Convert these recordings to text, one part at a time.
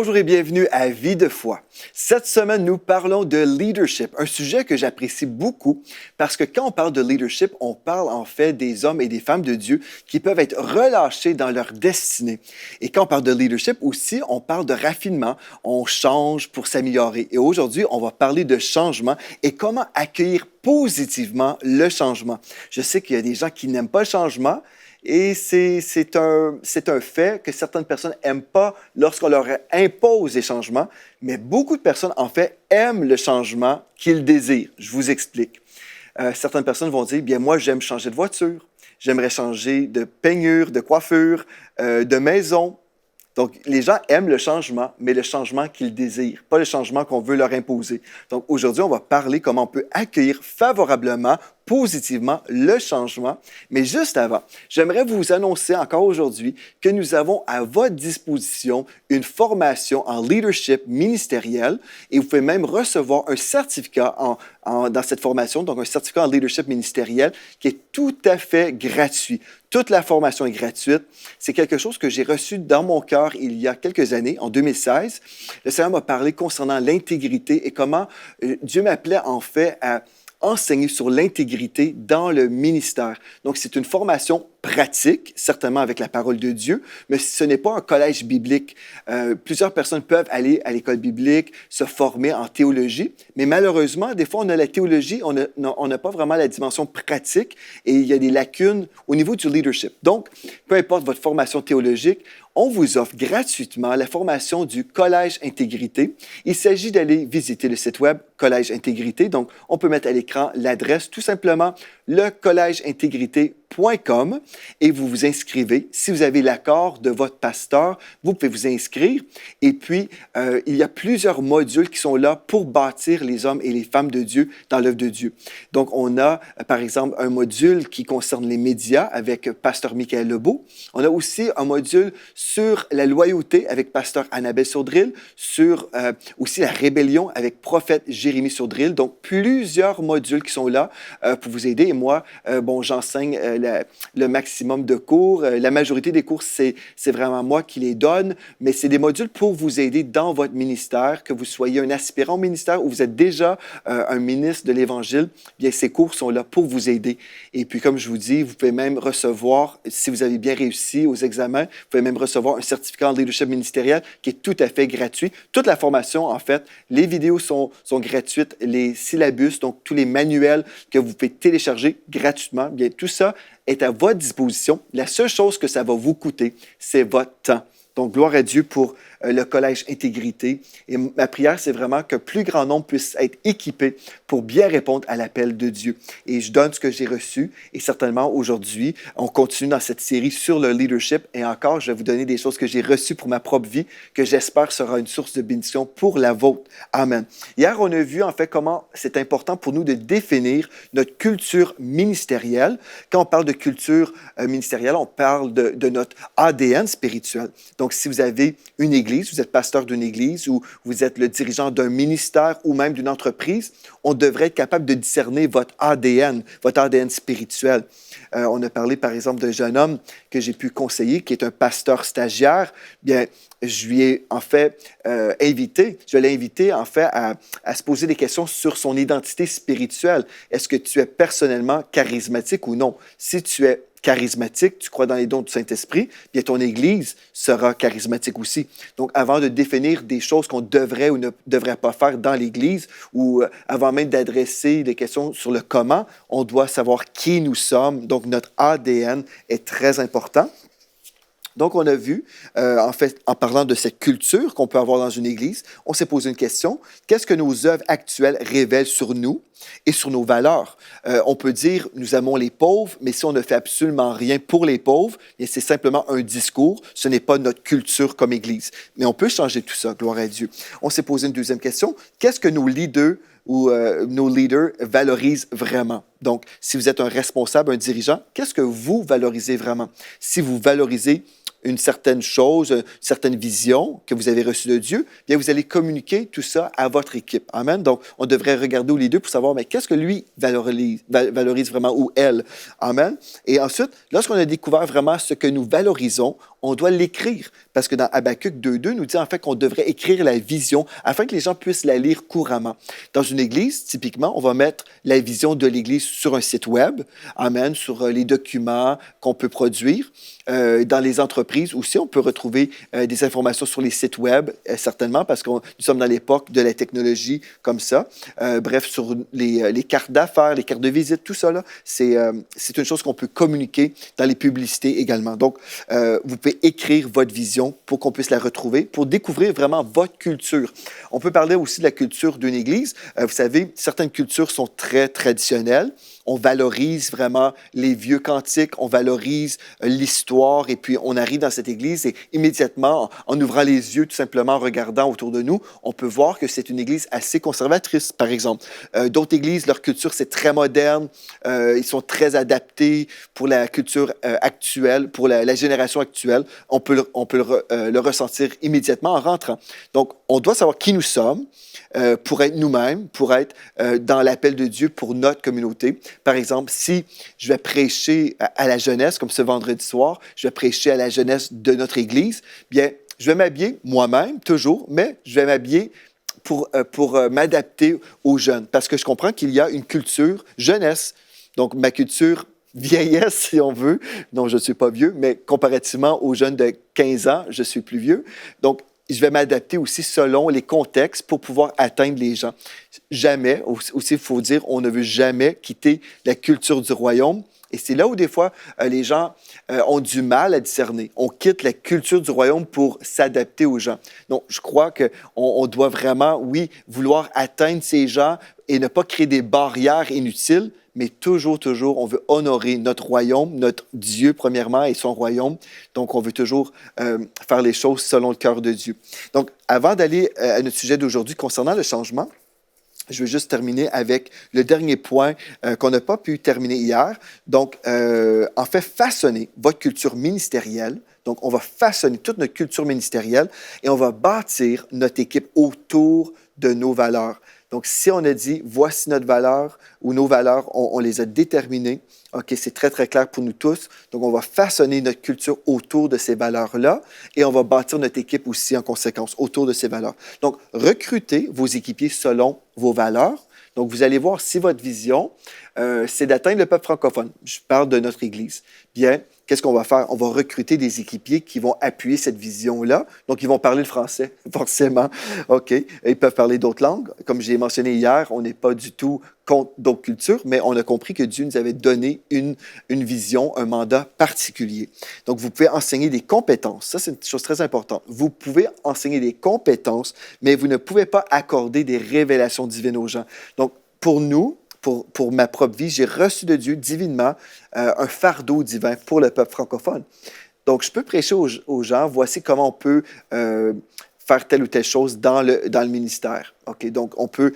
Bonjour et bienvenue à Vie de foi. Cette semaine, nous parlons de leadership, un sujet que j'apprécie beaucoup parce que quand on parle de leadership, on parle en fait des hommes et des femmes de Dieu qui peuvent être relâchés dans leur destinée. Et quand on parle de leadership aussi, on parle de raffinement, on change pour s'améliorer. Et aujourd'hui, on va parler de changement et comment accueillir positivement le changement. Je sais qu'il y a des gens qui n'aiment pas le changement, et c'est un fait que certaines personnes n'aiment pas lorsqu'on leur impose des changements, mais beaucoup de personnes, en fait, aiment le changement qu'ils désirent. Je vous explique. Certaines personnes vont dire, bien moi, j'aime changer de voiture, j'aimerais changer de peignure, de coiffure, de maison. Donc, les gens aiment le changement, mais le changement qu'ils désirent, pas le changement qu'on veut leur imposer. Donc, aujourd'hui, on va parler comment on peut accueillir favorablement, positivement le changement. Mais juste avant, j'aimerais vous annoncer encore aujourd'hui que nous avons à votre disposition une formation en leadership ministériel et vous pouvez même recevoir un certificat dans cette formation, donc un certificat en leadership ministériel qui est tout à fait gratuit. Toute la formation est gratuite. C'est quelque chose que j'ai reçu dans mon cœur il y a quelques années, en 2016. Le Seigneur m'a parlé concernant l'intégrité et comment Dieu m'appelait en fait à enseigner sur l'intégrité dans le ministère. Donc, c'est une formation pratique, certainement avec la parole de Dieu, mais ce n'est pas un collège biblique. Plusieurs personnes peuvent aller à l'école biblique, se former en théologie, mais malheureusement, des fois, on a la théologie, on n'a pas vraiment la dimension pratique et il y a des lacunes au niveau du leadership. Donc, peu importe votre formation théologique, on vous offre gratuitement la formation du Collège Intégrité. Il s'agit d'aller visiter le site web Collège Intégrité. Donc, on peut mettre à l'écran l'adresse, tout simplement, lecollegeintégrité.com et vous vous inscrivez. Si vous avez l'accord de votre pasteur, vous pouvez vous inscrire. Et puis, il y a plusieurs modules qui sont là pour bâtir les hommes et les femmes de Dieu dans l'œuvre de Dieu. Donc, on a, par exemple, un module qui concerne les médias avec pasteur Michael Lebeau. On a aussi un module sur la loyauté avec pasteur Annabelle Sourdril, sur aussi la rébellion avec prophète Jérémie Sourdril. Donc, plusieurs modules qui sont là pour vous aider. Et moi, j'enseigne le maximum de cours. La majorité des cours, c'est vraiment moi qui les donne, mais c'est des modules pour vous aider dans votre ministère, que vous soyez un aspirant au ministère ou vous êtes déjà un ministre de l'Évangile. Bien, ces cours sont là pour vous aider. Et puis, comme je vous dis, vous pouvez même recevoir, si vous avez bien réussi aux examens, vous pouvez même recevoir un certificat en leadership ministériel qui est tout à fait gratuit. Toute la formation, en fait, les vidéos sont gratuites, les syllabus, donc tous les manuels que vous pouvez télécharger gratuitement, bien, tout ça est à votre disposition. La seule chose que ça va vous coûter, c'est votre temps. Donc, gloire à Dieu pour le Collège Intégrité. Et ma prière, c'est vraiment que plus grand nombre puisse être équipé pour bien répondre à l'appel de Dieu. Et je donne ce que j'ai reçu. Et certainement, aujourd'hui, on continue dans cette série sur le leadership. Et encore, je vais vous donner des choses que j'ai reçues pour ma propre vie, que j'espère sera une source de bénédiction pour la vôtre. Amen. Hier, on a vu en fait comment c'est important pour nous de définir notre culture ministérielle. Quand on parle de culture ministérielle, on parle de notre ADN spirituel. Donc, si vous avez une église, vous êtes pasteur d'une église ou vous êtes le dirigeant d'un ministère ou même d'une entreprise, on devrait être capable de discerner votre ADN spirituel. On a parlé, par exemple, d'un jeune homme que j'ai pu conseiller, qui est un pasteur stagiaire. Bien, je lui ai en fait je l'ai invité en fait à se poser des questions sur son identité spirituelle. Est-ce que tu es personnellement charismatique ou non? Si tu es charismatique, tu crois dans les dons du Saint-Esprit, bien ton Église sera charismatique aussi. Donc, avant de définir des choses qu'on devrait ou ne devrait pas faire dans l'Église, ou avant même d'adresser des questions sur le comment, on doit savoir qui nous sommes. Donc, notre ADN est très important. Donc, on a vu, en fait, en parlant de cette culture qu'on peut avoir dans une église, on s'est posé une question. Qu'est-ce que nos œuvres actuelles révèlent sur nous et sur nos valeurs? On peut dire, nous aimons les pauvres, mais si on ne fait absolument rien pour les pauvres, c'est simplement un discours. Ce n'est pas notre culture comme église. Mais on peut changer tout ça, gloire à Dieu. On s'est posé une deuxième question. Qu'est-ce que nos leaders valorisent vraiment? Donc, si vous êtes un responsable, un dirigeant, qu'est-ce que vous valorisez vraiment? Si vous valorisez une certaine chose, une certaine vision que vous avez reçue de Dieu, bien vous allez communiquer tout ça à votre équipe. Amen. Donc, on devrait regarder les deux pour savoir, mais qu'est-ce que lui valorise vraiment ou elle. Amen. Et ensuite, lorsqu'on a découvert vraiment ce que nous valorisons, on doit l'écrire. Parce que dans Habakkuk 2.2 nous dit en fait qu'on devrait écrire la vision afin que les gens puissent la lire couramment. Dans une église, typiquement, on va mettre la vision de l'église sur un site web, amen, sur les documents qu'on peut produire. Dans les entreprises aussi, on peut retrouver des informations sur les sites web, certainement, parce que nous sommes dans l'époque de la technologie comme ça. Bref, sur les cartes d'affaires, les cartes de visite, tout ça, là, c'est une chose qu'on peut communiquer dans les publicités également. Donc, vous pouvez écrire votre vision pour qu'on puisse la retrouver, pour découvrir vraiment votre culture. On peut parler aussi de la culture d'une église. Vous savez, certaines cultures sont très traditionnelles. On valorise vraiment les vieux cantiques, on valorise l'histoire, et puis on arrive dans cette église et immédiatement, en ouvrant les yeux, tout simplement en regardant autour de nous, on peut voir que c'est une église assez conservatrice, par exemple. D'autres églises, leur culture, c'est très moderne, ils sont très adaptés pour la culture actuelle, pour la génération actuelle. On peut le ressentir immédiatement en rentrant. Donc, on doit savoir qui nous sommes, pour être nous-mêmes, pour être dans l'appel de Dieu pour notre communauté. Par exemple, si je vais prêcher à la jeunesse, comme ce vendredi soir, je vais prêcher à la jeunesse de notre Église, bien, je vais m'habiller moi-même, toujours, mais je vais m'habiller pour m'adapter aux jeunes, parce que je comprends qu'il y a une culture jeunesse. Donc, ma culture vieillesse, si on veut, non, je ne suis pas vieux, mais comparativement aux jeunes de 15 ans, je suis plus vieux. Donc, je vais m'adapter aussi selon les contextes pour pouvoir atteindre les gens. Jamais, aussi il faut dire, on ne veut jamais quitter la culture du royaume. Et c'est là où des fois, les gens ont du mal à discerner. On quitte la culture du royaume pour s'adapter aux gens. Donc, je crois qu'on doit vraiment, oui, vouloir atteindre ces gens et ne pas créer des barrières inutiles, mais toujours, on veut honorer notre royaume, notre Dieu, premièrement, et son royaume. Donc, on veut toujours faire les choses selon le cœur de Dieu. Donc, avant d'aller à notre sujet d'aujourd'hui concernant le changement, je vais juste terminer avec le dernier point qu'on n'a pas pu terminer hier. Donc, en fait, façonner votre culture ministérielle. Donc, on va façonner toute notre culture ministérielle et on va bâtir notre équipe autour de nos valeurs. Donc, si on a dit, voici notre valeur ou nos valeurs, on les a déterminées, OK, c'est très, très clair pour nous tous. Donc, on va façonner notre culture autour de ces valeurs-là et on va bâtir notre équipe aussi en conséquence autour de ces valeurs. Donc, recrutez vos équipiers selon vos valeurs. Donc, vous allez voir si votre vision, c'est d'atteindre le peuple francophone. Je parle de notre Église. Bien, qu'est-ce qu'on va faire? On va recruter des équipiers qui vont appuyer cette vision-là. Donc, ils vont parler le français, forcément. OK. Ils peuvent parler d'autres langues. Comme j'ai mentionné hier, on n'est pas du tout contre d'autres cultures, mais on a compris que Dieu nous avait donné une vision, un mandat particulier. Donc, vous pouvez enseigner des compétences. Ça, c'est une chose très importante. Vous pouvez enseigner des compétences, mais vous ne pouvez pas accorder des révélations divines aux gens. Donc, pour nous, pour ma propre vie, j'ai reçu de Dieu divinement un fardeau divin pour le peuple francophone. Donc, je peux prêcher aux gens, voici comment on peut faire telle ou telle chose dans le ministère. Okay? Donc, on peut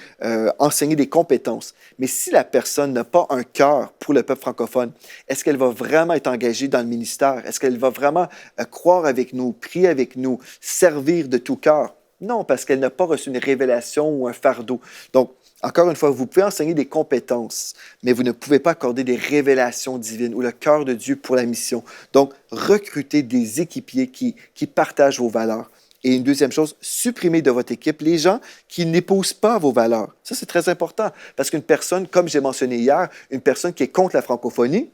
enseigner des compétences. Mais si la personne n'a pas un cœur pour le peuple francophone, est-ce qu'elle va vraiment être engagée dans le ministère? Est-ce qu'elle va vraiment croire avec nous, prier avec nous, servir de tout cœur? Non, parce qu'elle n'a pas reçu une révélation ou un fardeau. Donc, encore une fois, vous pouvez enseigner des compétences, mais vous ne pouvez pas accorder des révélations divines ou le cœur de Dieu pour la mission. Donc, recrutez des équipiers qui partagent vos valeurs. Et une deuxième chose, supprimez de votre équipe les gens qui n'épousent pas vos valeurs. Ça, c'est très important parce qu'une personne, comme j'ai mentionné hier, une personne qui est contre la francophonie,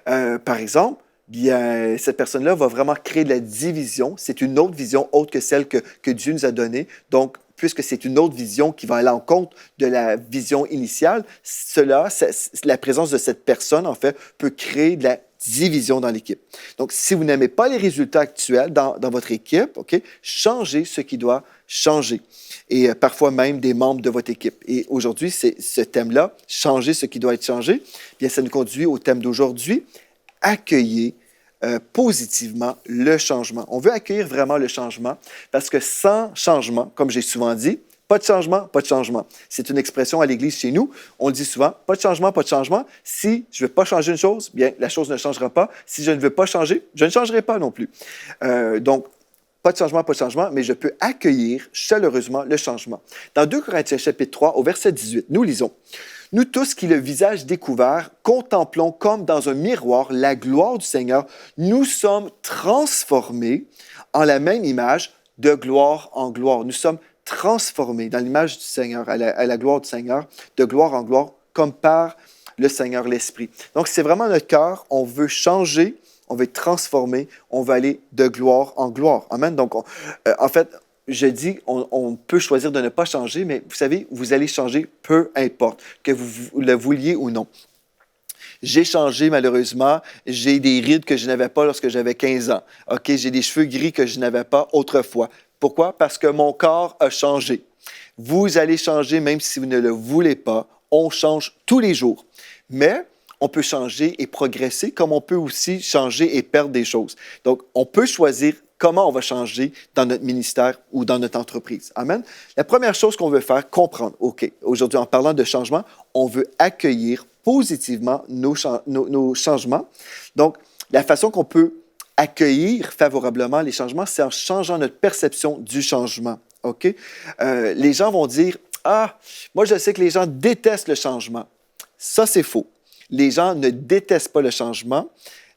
par exemple, bien, cette personne-là va vraiment créer de la division. C'est une autre vision autre que celle que Dieu nous a donnée. Donc, puisque c'est une autre vision qui va aller en compte de la vision initiale, la présence de cette personne, en fait, peut créer de la division dans l'équipe. Donc, si vous n'aimez pas les résultats actuels dans votre équipe, OK, changez ce qui doit changer. Et parfois même des membres de votre équipe. Et aujourd'hui, c'est ce thème-là, changer ce qui doit être changé, bien, ça nous conduit au thème d'aujourd'hui, accueillir positivement le changement. On veut accueillir vraiment le changement parce que sans changement, comme j'ai souvent dit, pas de changement, pas de changement. C'est une expression à l'Église chez nous. On le dit souvent, pas de changement, pas de changement. Si je ne veux pas changer une chose, bien, la chose ne changera pas. Si je ne veux pas changer, je ne changerai pas non plus. Donc, pas de changement, mais je peux accueillir chaleureusement le changement. Dans 2 Corinthiens chapitre 3, au verset 18, nous lisons. Nous tous qui, le visage découvert, contemplons comme dans un miroir la gloire du Seigneur, nous sommes transformés en la même image de gloire en gloire. Nous sommes transformés dans l'image du Seigneur, à la gloire du Seigneur, de gloire en gloire, comme par le Seigneur l'Esprit. Donc, c'est vraiment notre cœur. On veut changer, on veut être transformé, on veut aller de gloire en gloire. Amen. Donc, en fait, je dis, on peut choisir de ne pas changer, mais vous savez, vous allez changer peu importe, que vous le vouliez ou non. J'ai changé malheureusement, j'ai des rides que je n'avais pas lorsque j'avais 15 ans. OK, j'ai des cheveux gris que je n'avais pas autrefois. Pourquoi? Parce que mon corps a changé. Vous allez changer même si vous ne le voulez pas. On change tous les jours. Mais on peut changer et progresser, comme on peut aussi changer et perdre des choses. Donc, on peut choisir comment on va changer dans notre ministère ou dans notre entreprise. Amen. La première chose qu'on veut faire, comprendre. OK, aujourd'hui, en parlant de changement, on veut accueillir positivement nos changements. Donc, la façon qu'on peut accueillir favorablement les changements, c'est en changeant notre perception du changement. OK? Les gens vont dire, « Ah, moi, je sais que les gens détestent le changement. » Ça, c'est faux. Les gens ne détestent pas le changement.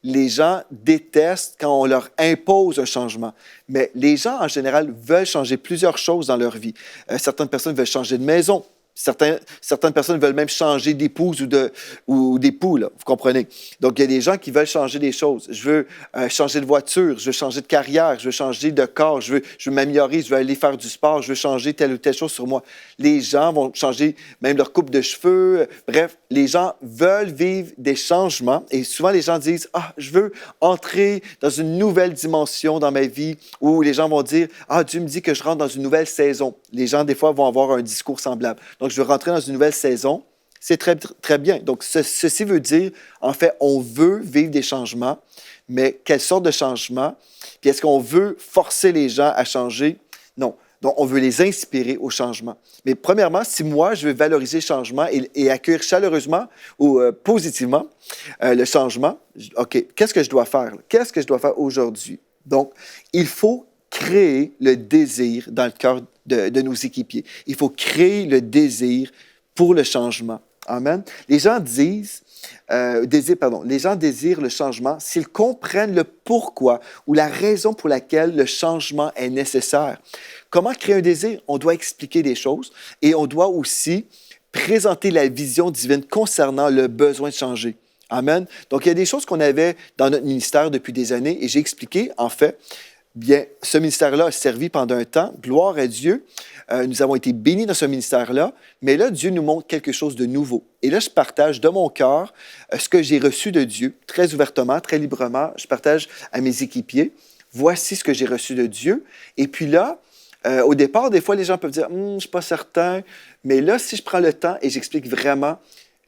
Les gens détestent quand on leur impose un changement. Mais les gens, en général, veulent changer plusieurs choses dans leur vie. Certaines personnes veulent changer de maison. Certaines personnes veulent même changer d'épouse ou d'époux, là, vous comprenez? Donc, il y a des gens qui veulent changer des choses. Je veux changer de voiture, je veux changer de carrière, je veux changer de corps, je veux m'améliorer, je veux aller faire du sport, je veux changer telle ou telle chose sur moi. Les gens vont changer même leur coupe de cheveux. Bref, les gens veulent vivre des changements et souvent les gens disent « Ah, je veux entrer dans une nouvelle dimension dans ma vie » ou les gens vont dire « Ah, Dieu me dit que je rentre dans une nouvelle saison. » Les gens, des fois, vont avoir un discours semblable. Donc, je veux rentrer dans une nouvelle saison. C'est très, très bien. Donc, ceci veut dire, en fait, on veut vivre des changements, mais quelle sorte de changements? Puis, est-ce qu'on veut forcer les gens à changer? Non. Donc, on veut les inspirer au changement. Mais premièrement, si moi, je veux valoriser le changement et accueillir chaleureusement ou positivement le changement, OK, qu'est-ce que je dois faire? Qu'est-ce que je dois faire aujourd'hui? Donc, il faut créer le désir dans le cœur de nos équipiers. Il faut créer le désir pour le changement. Amen. Les gens les gens désirent le changement s'ils comprennent le pourquoi ou la raison pour laquelle le changement est nécessaire. Comment créer un désir? On doit expliquer des choses et on doit aussi présenter la vision divine concernant le besoin de changer. Amen. Donc, il y a des choses qu'on avait dans notre ministère depuis des années et j'ai expliqué, en fait, bien, ce ministère-là a servi pendant un temps. Gloire à Dieu. Nous avons été bénis dans ce ministère-là. Mais là, Dieu nous montre quelque chose de nouveau. Et là, je partage de mon cœur ce que j'ai reçu de Dieu, très ouvertement, très librement. Je partage à mes équipiers. Voici ce que j'ai reçu de Dieu. Et puis là, au départ, des fois, les gens peuvent dire « Je ne suis pas certain. » Mais là, si je prends le temps et j'explique vraiment,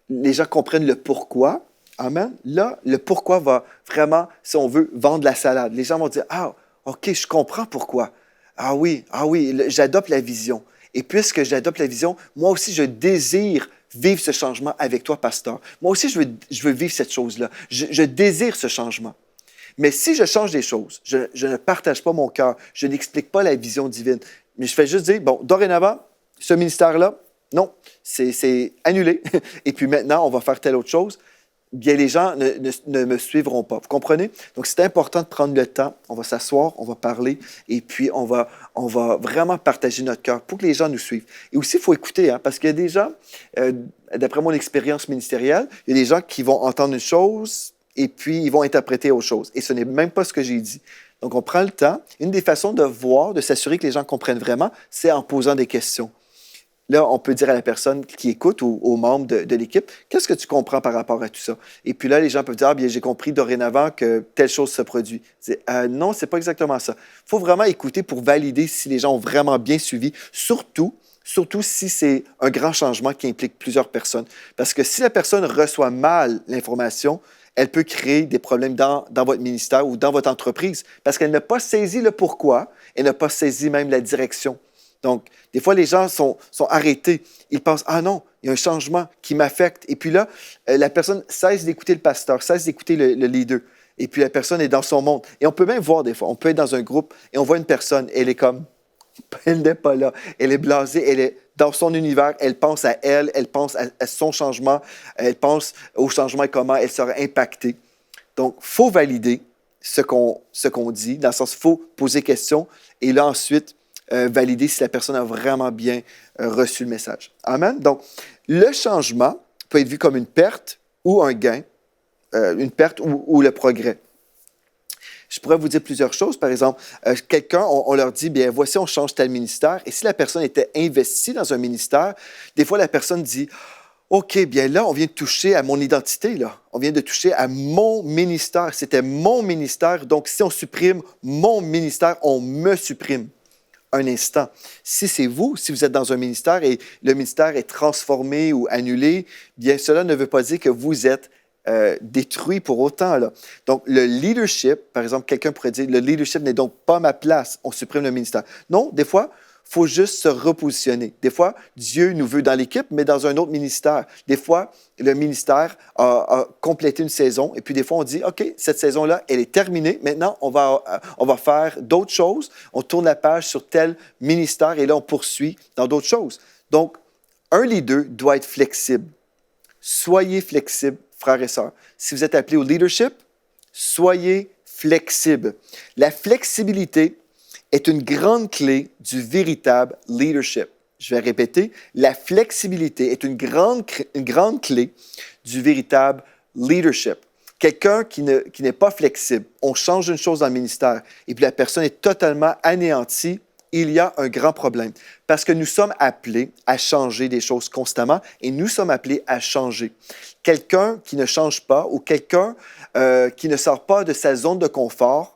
les gens comprennent le pourquoi. Amen. Là, le pourquoi va vraiment, si on veut, vendre la salade. Les gens vont dire « Ah, OK, je comprends pourquoi. Ah oui, j'adopte la vision. Et puisque j'adopte la vision, moi aussi, je désire vivre ce changement avec toi, pasteur. Moi aussi, je veux vivre cette chose-là. Je désire ce changement. Mais si je change des choses, je ne partage pas mon cœur, je n'explique pas la vision divine, mais je fais juste dire, bon, dorénavant, ce ministère-là, non, c'est annulé. Et puis maintenant, on va faire telle autre chose. Bien, les gens ne me suivront pas. Vous comprenez? Donc, c'est important de prendre le temps. On va s'asseoir, on va parler et puis on va vraiment partager notre cœur pour que les gens nous suivent. Et aussi, il faut écouter, hein, parce qu'il y a des gens, d'après mon expérience ministérielle, il y a des gens qui vont entendre une chose et puis ils vont interpréter autre chose. Et ce n'est même pas ce que j'ai dit. Donc, on prend le temps. Une des façons de voir, de s'assurer que les gens comprennent vraiment, c'est en posant des questions. Là, on peut dire à la personne qui écoute ou aux membres de l'équipe, qu'est-ce que tu comprends par rapport à tout ça? Et puis là, les gens peuvent dire, ah bien, j'ai compris dorénavant que telle chose se produit. Non, c'est pas exactement ça. Il faut vraiment écouter pour valider si les gens ont vraiment bien suivi, surtout si c'est un grand changement qui implique plusieurs personnes. Parce que si la personne reçoit mal l'information, elle peut créer des problèmes dans votre ministère ou dans votre entreprise parce qu'elle n'a pas saisi le pourquoi, elle n'a pas saisi même la direction. Donc, des fois, les gens sont arrêtés. Ils pensent, ah non, il y a un changement qui m'affecte. Et puis là, la personne cesse d'écouter le pasteur, cesse d'écouter le leader. Et puis la personne est dans son monde. Et on peut même voir des fois, on peut être dans un groupe et on voit une personne, elle est comme, elle n'est pas là, elle est blasée, elle est dans son univers, elle pense à elle, elle pense à son changement, elle pense au changement et comment elle sera impactée. Donc, il faut valider ce qu'on dit, dans le sens, il faut poser question et là, ensuite, valider si la personne a vraiment bien reçu le message. Amen? Donc, le changement peut être vu comme une perte ou un gain, une perte ou le progrès. Je pourrais vous dire plusieurs choses. Par exemple, quelqu'un, on leur dit, bien, voici, on change tel ministère. Et si la personne était investie dans un ministère, des fois, la personne dit, OK, bien là, on vient de toucher à mon identité, là. On vient de toucher à mon ministère. C'était mon ministère. Donc, si on supprime mon ministère, on me supprime. Un instant. Si c'est vous, si vous êtes dans un ministère et le ministère est transformé ou annulé, bien, cela ne veut pas dire que vous êtes détruit pour autant. Là. Donc, le leadership, par exemple, quelqu'un pourrait dire, le leadership n'est donc pas ma place, on supprime le ministère. Non, des fois, il faut juste se repositionner. Des fois, Dieu nous veut dans l'équipe, mais dans un autre ministère. Des fois, le ministère a complété une saison, et puis des fois, on dit, OK, cette saison-là, elle est terminée. Maintenant, on va faire d'autres choses. On tourne la page sur tel ministère, et là, on poursuit dans d'autres choses. Donc, un leader doit être flexible. Soyez flexible, frères et sœurs. Si vous êtes appelé au leadership, soyez flexible. La flexibilité est une grande clé du véritable leadership. Je vais répéter, la flexibilité est une grande clé du véritable leadership. Quelqu'un qui n'est pas flexible, on change une chose dans le ministère et puis la personne est totalement anéantie, il y a un grand problème. Parce que nous sommes appelés à changer des choses constamment et nous sommes appelés à changer. Quelqu'un qui ne change pas ou quelqu'un qui ne sort pas de sa zone de confort,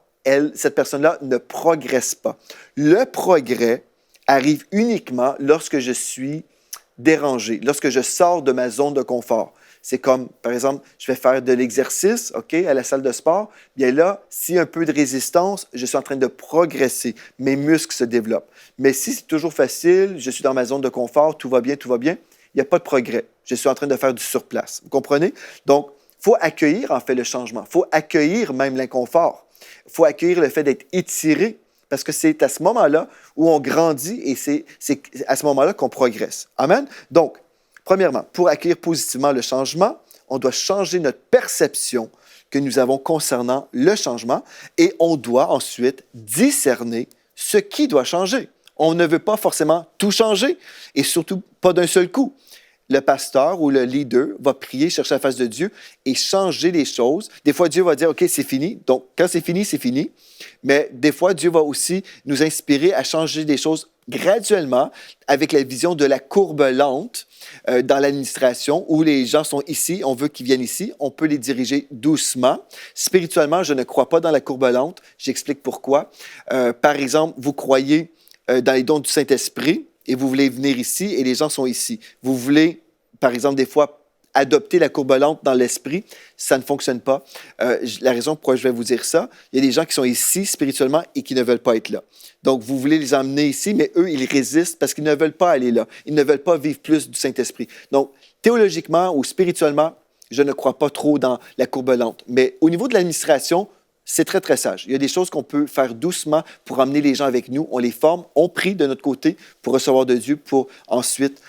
cette personne-là ne progresse pas. Le progrès arrive uniquement lorsque je suis dérangé, lorsque je sors de ma zone de confort. C'est comme, par exemple, je vais faire de l'exercice, OK, à la salle de sport. Bien là, s'il y a un peu de résistance, je suis en train de progresser. Mes muscles se développent. Mais si c'est toujours facile, je suis dans ma zone de confort, tout va bien, il n'y a pas de progrès. Je suis en train de faire du surplace. Vous comprenez? Donc, il faut accueillir, en fait, le changement. Il faut accueillir même l'inconfort. Il faut accueillir le fait d'être étiré parce que c'est à ce moment-là où on grandit et c'est à ce moment-là qu'on progresse. Amen? Donc, premièrement, pour accueillir positivement le changement, on doit changer notre perception que nous avons concernant le changement et on doit ensuite discerner ce qui doit changer. On ne veut pas forcément tout changer et surtout pas d'un seul coup. Le pasteur ou le leader va prier, chercher la face de Dieu et changer les choses. Des fois, Dieu va dire, OK, c'est fini. Donc, quand c'est fini, c'est fini. Mais des fois, Dieu va aussi nous inspirer à changer des choses graduellement avec la vision de la courbe lente dans l'administration où les gens sont ici, on veut qu'ils viennent ici, on peut les diriger doucement. Spirituellement, je ne crois pas dans la courbe lente. J'explique pourquoi. Par exemple, vous croyez dans les dons du Saint-Esprit et vous voulez venir ici et les gens sont ici. Vous voulez, par exemple, des fois, adopter la courbe lente dans l'esprit, ça ne fonctionne pas. La raison pourquoi je vais vous dire ça, il y a des gens qui sont ici spirituellement et qui ne veulent pas être là. Donc, vous voulez les emmener ici, mais eux, ils résistent parce qu'ils ne veulent pas aller là. Ils ne veulent pas vivre plus du Saint-Esprit. Donc, théologiquement ou spirituellement, je ne crois pas trop dans la courbe lente. Mais au niveau de l'administration, c'est très, très sage. Il y a des choses qu'on peut faire doucement pour emmener les gens avec nous. On les forme, on prie de notre côté pour recevoir de Dieu, pour ensuite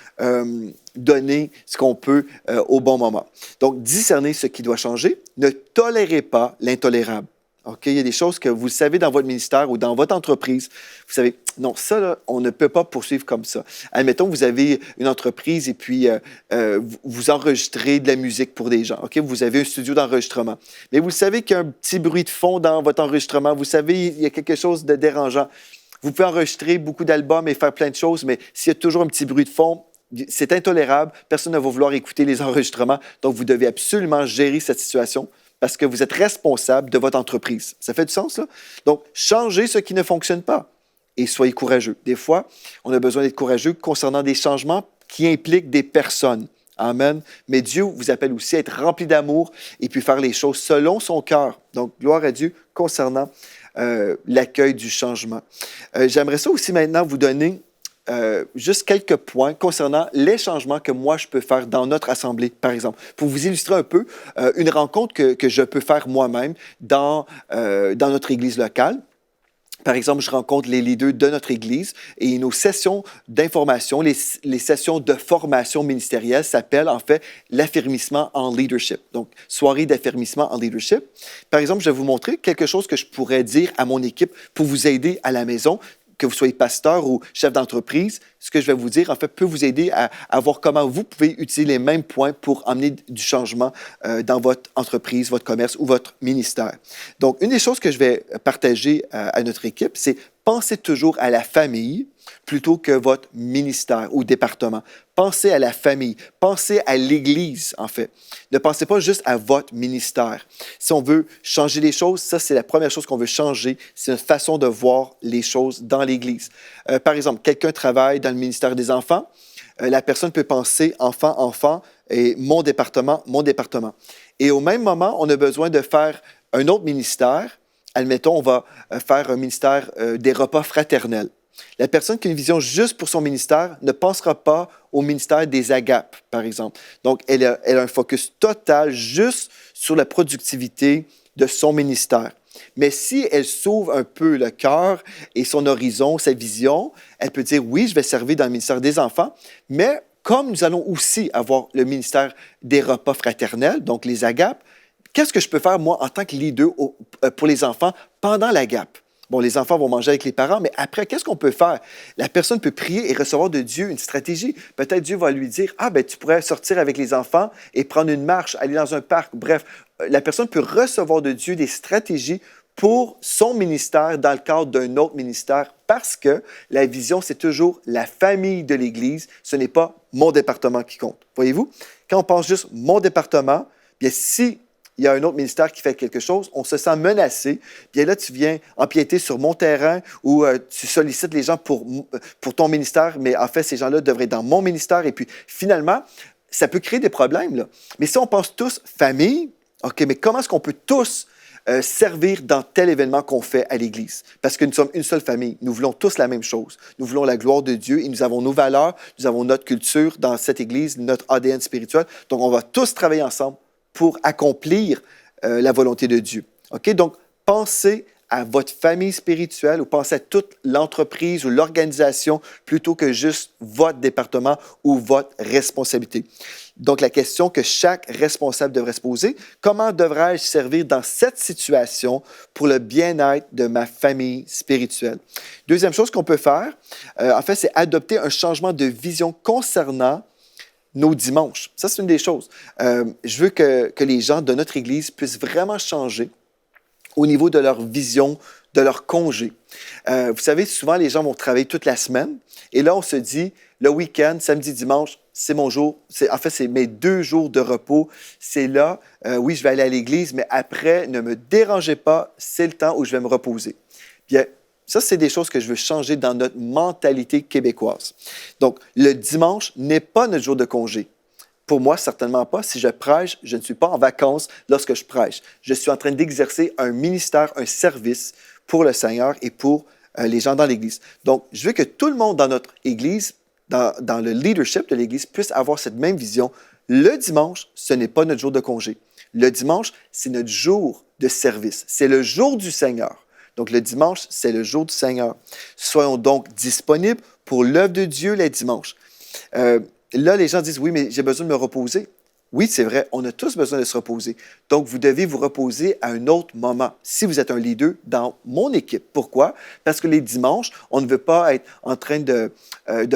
donner ce qu'on peut au bon moment. Donc, discernez ce qui doit changer. Ne tolérez pas l'intolérable. OK? Il y a des choses que vous savez dans votre ministère ou dans votre entreprise. Vous savez, non, ça, là, on ne peut pas poursuivre comme ça. Admettons, vous avez une entreprise et puis vous enregistrez de la musique pour des gens. OK? Vous avez un studio d'enregistrement. Mais vous savez qu'il y a un petit bruit de fond dans votre enregistrement. Vous savez, il y a quelque chose de dérangeant. Vous pouvez enregistrer beaucoup d'albums et faire plein de choses, mais s'il y a toujours un petit bruit de fond, c'est intolérable. Personne ne va vouloir écouter les enregistrements. Donc, vous devez absolument gérer cette situation parce que vous êtes responsable de votre entreprise. Ça fait du sens, là? Donc, changez ce qui ne fonctionne pas et soyez courageux. Des fois, on a besoin d'être courageux concernant des changements qui impliquent des personnes. Amen. Mais Dieu vous appelle aussi à être rempli d'amour et puis faire les choses selon son cœur. Donc, gloire à Dieu concernant l'accueil du changement. J'aimerais ça aussi maintenant vous donner juste quelques points concernant les changements que moi, je peux faire dans notre assemblée, par exemple. Pour vous illustrer un peu, une rencontre que je peux faire moi-même dans notre église locale. Par exemple, je rencontre les leaders de notre Église et nos sessions d'information, les sessions de formation ministérielle s'appellent en fait l'affermissement en leadership. Donc, soirée d'affermissement en leadership. Par exemple, je vais vous montrer quelque chose que je pourrais dire à mon équipe pour vous aider à la maison, que vous soyez pasteur ou chef d'entreprise. Ce que je vais vous dire, en fait, peut vous aider à voir comment vous pouvez utiliser les mêmes points pour amener du changement dans votre entreprise, votre commerce ou votre ministère. Donc, une des choses que je vais partager à notre équipe, c'est pensez toujours à la famille plutôt que votre ministère ou département. Pensez à la famille, pensez à l'Église, en fait. Ne pensez pas juste à votre ministère. Si on veut changer les choses, ça, c'est la première chose qu'on veut changer. C'est notre façon de voir les choses dans l'Église. Par exemple, quelqu'un travaille dans le ministère des enfants. La personne peut penser enfant, enfant et mon département, mon département. Et au même moment, on a besoin de faire un autre ministère. Admettons, on va faire un ministère des repas fraternels. La personne qui a une vision juste pour son ministère ne pensera pas au ministère des agapes, par exemple. Donc, elle a un focus total juste sur la productivité de son ministère. Mais si elle s'ouvre un peu le cœur et son horizon, sa vision, elle peut dire, oui, je vais servir dans le ministère des enfants, mais comme nous allons aussi avoir le ministère des repas fraternels, donc les agapes, qu'est-ce que je peux faire, moi, en tant que leader pour les enfants pendant l'agape? Bon, les enfants vont manger avec les parents, mais après, qu'est-ce qu'on peut faire? La personne peut prier et recevoir de Dieu une stratégie. Peut-être Dieu va lui dire, ah, ben, tu pourrais sortir avec les enfants et prendre une marche, aller dans un parc. Bref, la personne peut recevoir de Dieu des stratégies pour son ministère dans le cadre d'un autre ministère parce que la vision, c'est toujours la famille de l'Église. Ce n'est pas mon département qui compte. Voyez-vous? Quand on pense juste mon département, bien, si il y a un autre ministère qui fait quelque chose, on se sent menacé. Bien là, tu viens empiéter sur mon terrain ou tu sollicites les gens pour ton ministère, mais en fait, ces gens-là devraient être dans mon ministère. Et puis, finalement, ça peut créer des problèmes, là. Mais si on pense tous famille, OK, mais comment est-ce qu'on peut tous servir dans tel événement qu'on fait à l'Église? Parce que nous sommes une seule famille. Nous voulons tous la même chose. Nous voulons la gloire de Dieu et nous avons nos valeurs, nous avons notre culture dans cette Église, notre ADN spirituel. Donc, on va tous travailler ensemble pour accomplir la volonté de Dieu. OK? Donc, pensez à votre famille spirituelle ou pensez à toute l'entreprise ou l'organisation plutôt que juste votre département ou votre responsabilité. Donc, la question que chaque responsable devrait se poser, comment devrais-je servir dans cette situation pour le bien-être de ma famille spirituelle? Deuxième chose qu'on peut faire, en fait, c'est adopter un changement de vision concernant nos dimanches. Ça, c'est une des choses. Je veux que les gens de notre Église puissent vraiment changer au niveau de leur vision, de leur congé. Vous savez, souvent, les gens vont travailler toute la semaine et là, on se dit, le week-end, samedi, dimanche, c'est mon jour. En fait, c'est mes 2 jours de repos. C'est là, oui, je vais aller à l'Église, mais après, ne me dérangez pas, c'est le temps où je vais me reposer. Bien, ça, c'est des choses que je veux changer dans notre mentalité québécoise. Donc, le dimanche n'est pas notre jour de congé. Pour moi, certainement pas. Si je prêche, je ne suis pas en vacances lorsque je prêche. Je suis en train d'exercer un ministère, un service pour le Seigneur et pour les gens dans l'Église. Donc, je veux que tout le monde dans notre Église, dans le leadership de l'Église, puisse avoir cette même vision. Le dimanche, ce n'est pas notre jour de congé. Le dimanche, c'est notre jour de service. C'est le jour du Seigneur. Donc, le dimanche, c'est le jour du Seigneur. Soyons donc disponibles pour l'œuvre de Dieu les dimanches. Là, les gens disent, oui, mais j'ai besoin de me reposer. Oui, c'est vrai, on a tous besoin de se reposer. Donc, vous devez vous reposer à un autre moment, si vous êtes un leader dans mon équipe. Pourquoi? Parce que les dimanches, on ne veut pas être en train de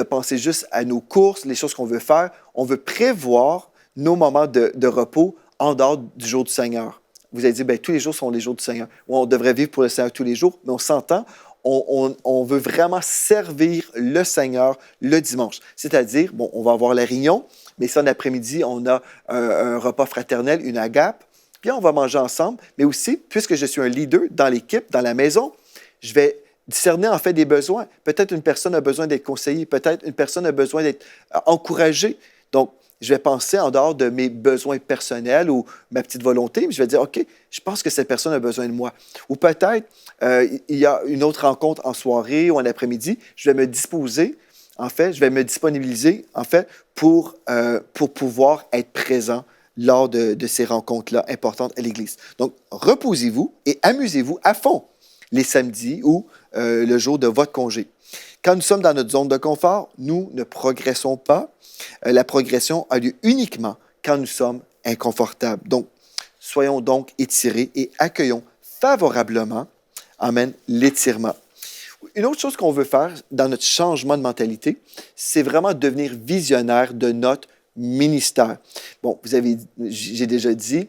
penser juste à nos courses, les choses qu'on veut faire. On veut prévoir nos moments de repos en dehors du jour du Seigneur. Vous allez dire, bien, tous les jours sont les jours du Seigneur. On devrait vivre pour le Seigneur tous les jours, mais on s'entend, on veut vraiment servir le Seigneur le dimanche. C'est-à-dire, bon, on va avoir la réunion, mais si en après-midi, on a un repas fraternel, une agape, puis on va manger ensemble, mais aussi, puisque je suis un leader dans l'équipe, dans la maison, je vais discerner en fait des besoins. Peut-être une personne a besoin d'être conseillée, peut-être une personne a besoin d'être encouragée. Donc, je vais penser en dehors de mes besoins personnels ou ma petite volonté, mais je vais dire, OK, je pense que cette personne a besoin de moi. Ou peut-être, il y a une autre rencontre en soirée ou en après-midi, je vais me disposer, en fait, je vais me disponibiliser, en fait, pour pouvoir être présent lors de ces rencontres-là importantes à l'Église. Donc, reposez-vous et amusez-vous à fond. les samedis ou le jour de votre congé. Quand nous sommes dans notre zone de confort, nous ne progressons pas. La progression a lieu uniquement quand nous sommes inconfortables. Donc, soyons donc étirés et accueillons favorablement, amen, l'étirement. Une autre chose qu'on veut faire dans notre changement de mentalité, c'est vraiment devenir visionnaire de notre ministère. Bon, j'ai déjà dit,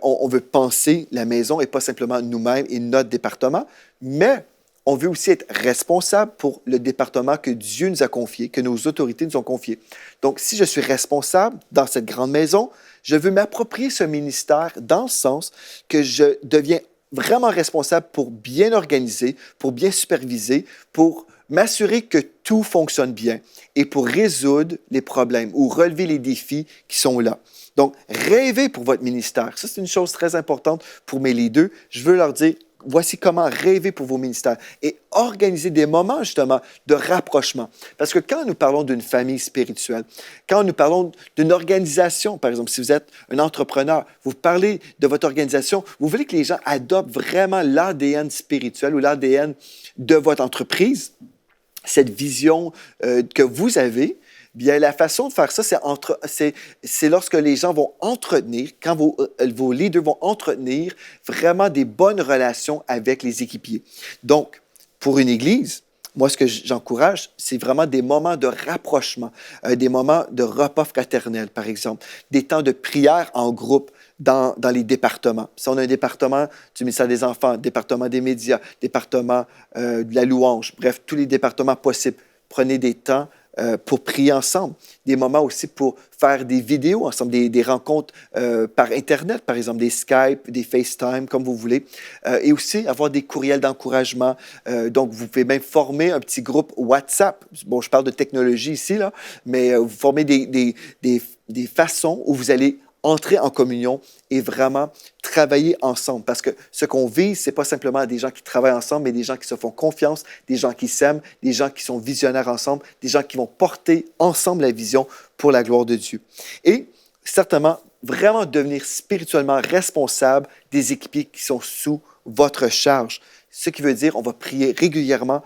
on veut penser la maison et pas simplement nous-mêmes et notre département, mais on veut aussi être responsable pour le département que Dieu nous a confié, que nos autorités nous ont confié. Donc, si je suis responsable dans cette grande maison, je veux m'approprier ce ministère dans le sens que je deviens vraiment responsable pour bien organiser, pour bien superviser, pour m'assurer que tout fonctionne bien et pour résoudre les problèmes ou relever les défis qui sont là. Donc, rêvez pour votre ministère. Ça, c'est une chose très importante pour mes leaders. Je veux leur dire, voici comment rêver pour vos ministères et organiser des moments justement de rapprochement. Parce que quand nous parlons d'une famille spirituelle, quand nous parlons d'une organisation, par exemple, si vous êtes un entrepreneur, vous parlez de votre organisation, vous voulez que les gens adoptent vraiment l'ADN spirituel ou l'ADN de votre entreprise, cette vision que vous avez. Bien, la façon de faire ça, c'est lorsque les gens vont entretenir, quand vos leaders vont entretenir vraiment des bonnes relations avec les équipiers. Donc, pour une église, moi, ce que j'encourage, c'est vraiment des moments de rapprochement, des moments de repas fraternels, par exemple, des temps de prière en groupe dans les départements. Si on a un département du ministère des Enfants, département des médias, département de la louange, bref, tous les départements possibles, prenez des temps pour prier ensemble, des moments aussi pour faire des vidéos ensemble, des rencontres par Internet, par exemple, des Skype, des FaceTime, comme vous voulez, et aussi avoir des courriels d'encouragement. Donc, vous pouvez même former un petit groupe WhatsApp. Bon, je parle de technologie ici, là, mais vous formez des façons où vous allez entrer en communion et vraiment travailler ensemble. Parce que ce qu'on vise, ce n'est pas simplement des gens qui travaillent ensemble, mais des gens qui se font confiance, des gens qui s'aiment, des gens qui sont visionnaires ensemble, des gens qui vont porter ensemble la vision pour la gloire de Dieu. Et certainement, vraiment devenir spirituellement responsable des équipiers qui sont sous votre charge. Ce qui veut dire, on va prier régulièrement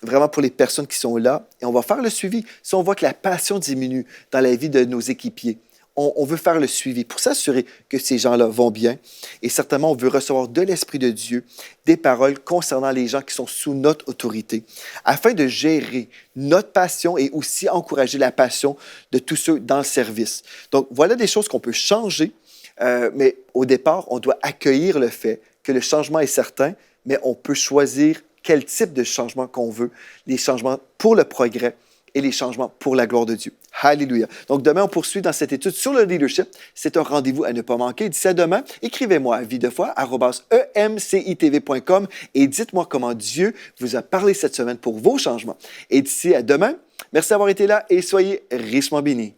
vraiment pour les personnes qui sont là et on va faire le suivi. Si on voit que la passion diminue dans la vie de nos équipiers, on veut faire le suivi pour s'assurer que ces gens-là vont bien. Et certainement, on veut recevoir de l'Esprit de Dieu des paroles concernant les gens qui sont sous notre autorité, afin de gérer notre passion et aussi encourager la passion de tous ceux dans le service. Donc, voilà des choses qu'on peut changer, mais au départ, on doit accueillir le fait que le changement est certain, mais on peut choisir quel type de changement qu'on veut, les changements pour le progrès et les changements pour la gloire de Dieu. Alléluia. Donc, demain, on poursuit dans cette étude sur le leadership. C'est un rendez-vous à ne pas manquer. D'ici à demain, écrivez-moi à videfoi@emcitv.com et dites-moi comment Dieu vous a parlé cette semaine pour vos changements. Et d'ici à demain, merci d'avoir été là et soyez richement bénis.